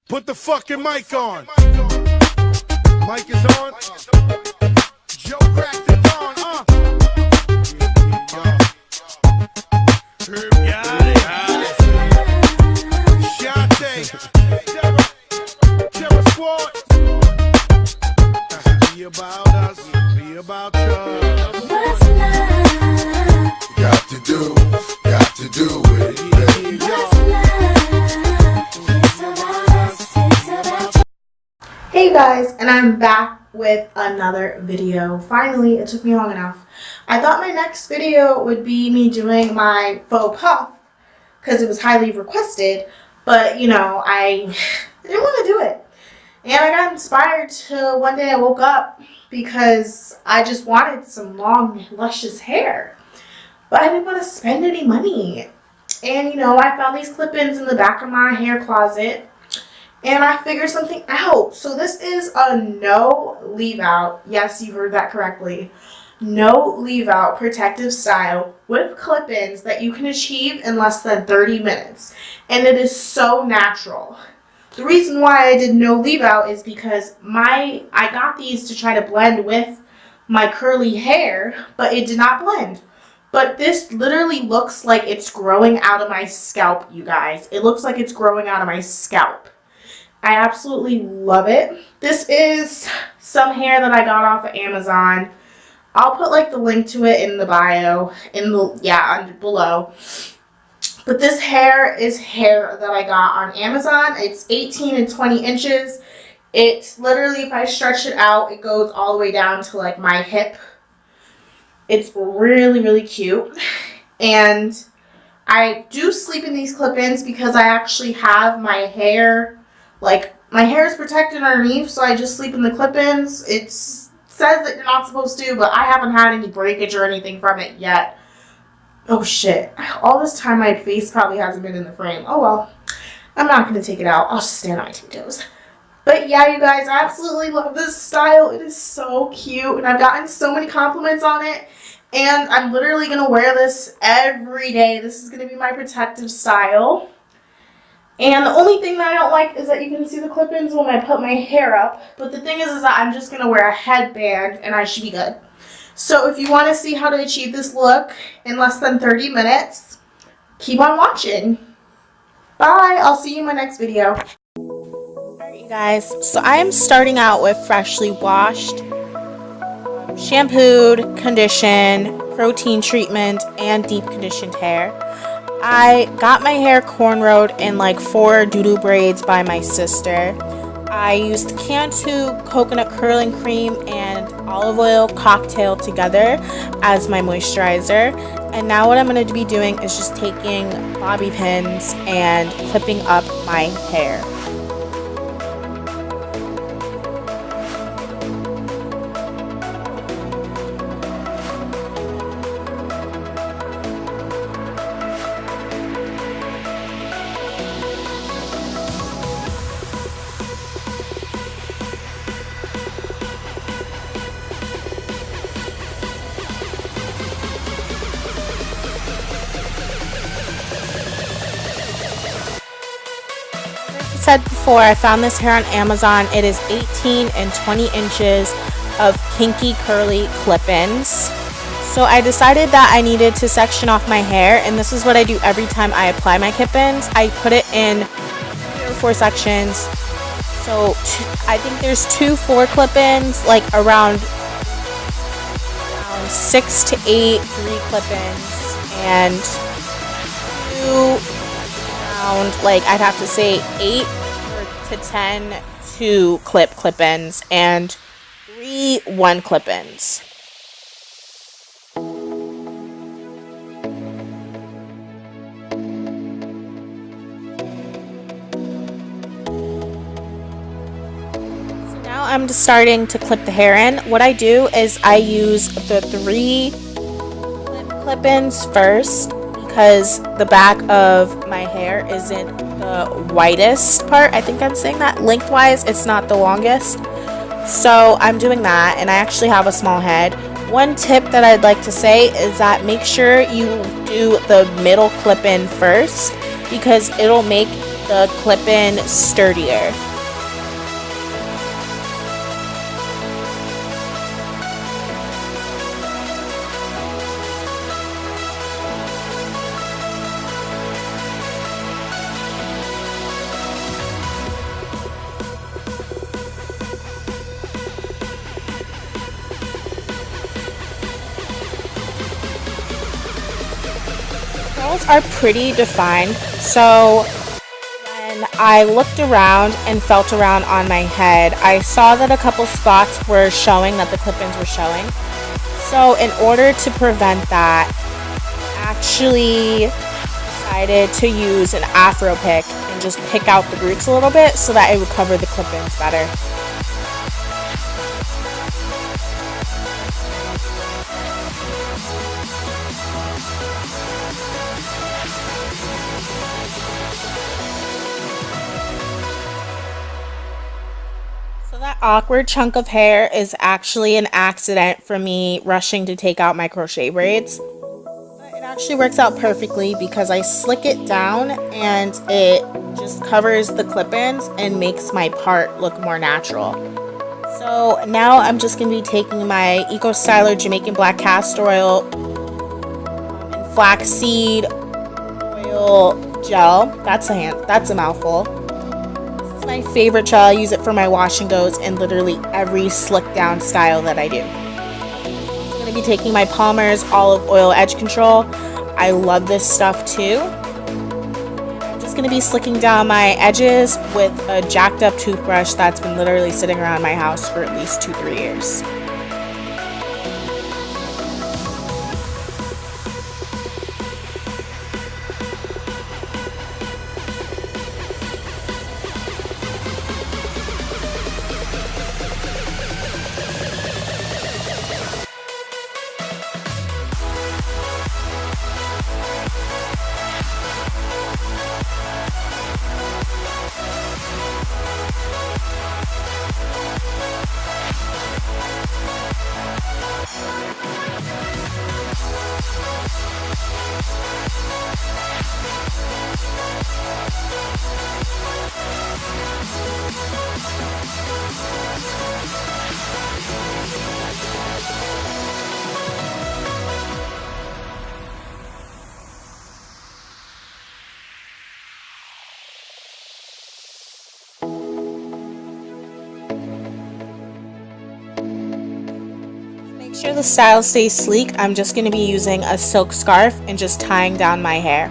Put the fucking mic on. Mic is on. Joe cracked the dawn, Terror Squad. Be about us, be about us. What's love? Got to do it. What's love? It's about us, it's about you. Hey guys, and I'm back with another video. Finally, it took me long enough. I thought my next video would be me doing my faux puff because it was highly requested, but you know, I didn't want to do it. And I got inspired to one day I woke up because I just wanted some long, luscious hair, but I didn't want to spend any money. And you know, I found these clip-ins in the back of my hair closet. And I figured something out. So this is a no leave out. Yes, you heard that correctly. No leave out protective style with clip-ins that you can achieve in less than 30 minutes. And it is so natural. The reason why I did no leave out is because I got these to try to blend with my curly hair, but it did not blend. But this literally looks like it's growing out of my scalp, you guys. It looks like it's growing out of my scalp. I absolutely love it. This is some hair that I got off of Amazon. I'll put like the link to it in the bio, below. But this hair is hair that I got on Amazon. It's 18 and 20 inches. It's literally, if I stretch it out, it goes all the way down to like my hip. It's really, really cute. And I do sleep in these clip-ins because I actually have my hair. Like, my hair is protected underneath, so I just sleep in the clip-ins. It says that you're not supposed to, but I haven't had any breakage or anything from it yet. Oh, shit. All this time, my face probably hasn't been in the frame. Oh, well. I'm not going to take it out. I'll just stand on my tiptoes. But, yeah, you guys, I absolutely love this style. It is so cute, and I've gotten so many compliments on it. And I'm literally going to wear this every day. This is going to be my protective style. And the only thing that I don't like is that you can see the clip-ins when I put my hair up. But the thing is that I'm just going to wear a headband and I should be good. So if you want to see how to achieve this look in less than 30 minutes, keep on watching. Bye. I'll see you in my next video. Alright, you guys. So I am starting out with freshly washed, shampooed, conditioned, protein treatment, and deep conditioned hair. I got my hair cornrowed in like 4 doo-doo braids by my sister. I used Cantu coconut curling cream and olive oil cocktail together as my moisturizer. And now what I'm going to be doing is just taking bobby pins and clipping up my hair. Said before, I found this hair on Amazon. It is 18 and 20 inches of kinky curly clip-ins. So I decided that I needed to section off my hair, and this is what I do every time I apply my clip-ins. I put it in 3 or 4 sections. So I think there's 2 4 clip-ins, like around 6 to 8 3 clip-ins, and 2 like I'd have to say 8 to 10 2 clip-ins and 3 1 clip-ins. So now I'm starting to clip the hair in. What I do is I use the 3 clip-ins first, because the back of my hair isn't the widest part. I think I'm saying that lengthwise, it's not the longest. So I'm doing that, and I actually have a small head. One tip that I'd like to say is that make sure you do the middle clip-in first, because it'll make the clip-in sturdier. Curls are pretty defined, so when I looked around and felt around on my head, I saw that a couple spots were showing, that the clip-ins were showing. So in order to prevent that, I actually decided to use an afro pick and just pick out the roots a little bit so that it would cover the clip-ins better. That awkward chunk of hair is actually an accident from me rushing to take out my crochet braids. But it actually works out perfectly because I slick it down and it just covers the clip-ins and makes my part look more natural. So now I'm just going to be taking my Eco Styler Jamaican Black Castor Oil and Flaxseed Oil Gel. That's a mouthful. My favorite gel. I use it for my wash and goes in literally every slick down style that I do. I'm going to be taking my Palmer's Olive Oil Edge Control. I love this stuff too. I'm just going to be slicking down my edges with a jacked up toothbrush that's been literally sitting around my house for at least 2-3 years. Make sure the style stays sleek. I'm just going to be using a silk scarf and just tying down my hair.